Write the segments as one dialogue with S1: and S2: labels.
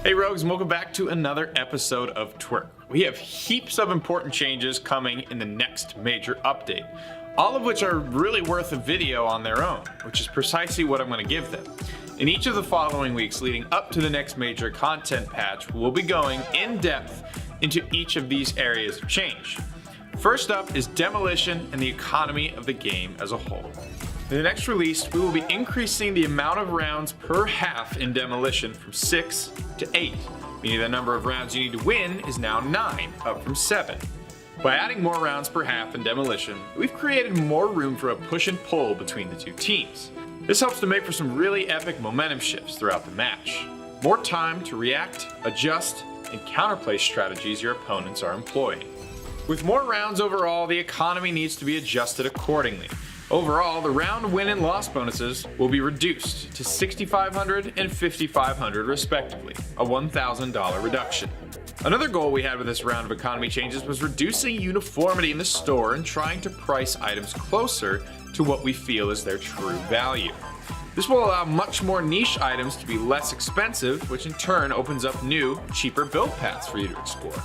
S1: Hey Rogues, and welcome back to another episode of Twerk. We have heaps of important changes coming in the next major update, all of which are really worth a video on their own, which is precisely what I'm going to give them. In each of the following weeks leading up to the next major content patch, we'll be going in depth into each of these areas of change. First up is demolition and the economy of the game as a whole. In the next release, we will be increasing the amount of rounds per half in demolition from 6 to 8, meaning the number of rounds you need to win is now 9, up from 7. By adding more rounds per half in demolition, we've created more room for a push and pull between the two teams. This helps to make for some really epic momentum shifts throughout the match. More time to react, adjust, and counterplay strategies your opponents are employing. With more rounds overall, the economy needs to be adjusted accordingly. Overall, the round win and loss bonuses will be reduced to $6,500 and $5,500 respectively, a $1,000 reduction. Another goal we had with this round of economy changes was reducing uniformity in the store and trying to price items closer to what we feel is their true value. This will allow much more niche items to be less expensive, which in turn opens up new, cheaper build paths for you to explore.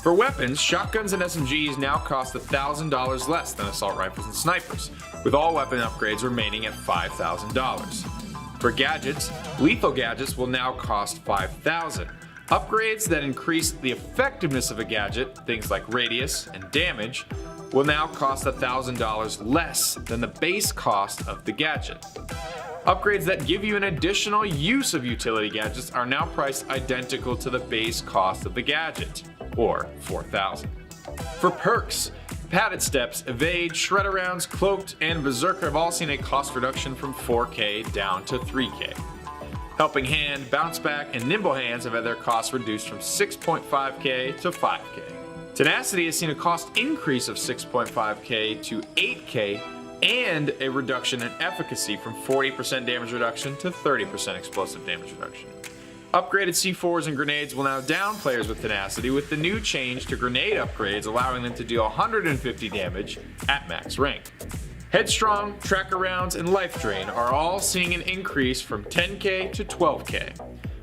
S1: For weapons, shotguns and SMGs now cost $1,000 less than assault rifles and snipers, with all weapon upgrades remaining at $5,000. For gadgets, lethal gadgets will now cost $5,000. Upgrades that increase the effectiveness of a gadget, things like radius and damage, will now cost $1,000 less than the base cost of the gadget. Upgrades that give you an additional use of utility gadgets are now priced identical to the base cost of the gadget, or $4,000. For perks, padded steps, evade, shredder rounds, cloaked, and berserker have all seen a cost reduction from 4K down to 3K. Helping hand, bounce back, and nimble hands have had their costs reduced from 6.5K to 5K. Tenacity has seen a cost increase of 6.5K to 8K and a reduction in efficacy from 40% damage reduction to 30% explosive damage reduction. Upgraded C4s and grenades will now down players with tenacity, with the new change to grenade upgrades allowing them to deal 150 damage at max rank. Headstrong, tracker rounds, and life drain are all seeing an increase from 10K to 12K,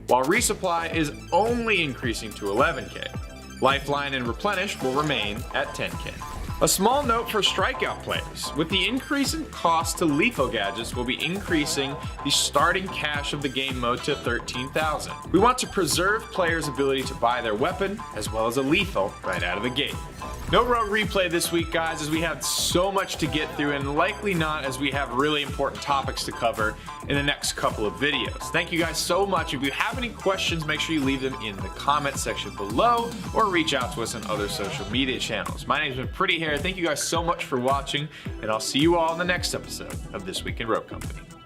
S1: while resupply is only increasing to 11K. Lifeline and replenish will remain at 10K. A small note for strikeout players. With the increase in cost to lethal gadgets, we'll be increasing the starting cash of the game mode to $13,000. We want to preserve players' ability to buy their weapon as well as a lethal right out of the gate. No rogue replay this week, guys, as we have so much to get through, and likely not, as we have really important topics to cover in the next couple of videos. Thank you guys so much. If you have any questions, make sure you leave them in the comment section below or reach out to us on other social media channels. My name's been Pretty Hair. Thank you guys so much for watching, and I'll see you all in the next episode of This Week in Rogue Company.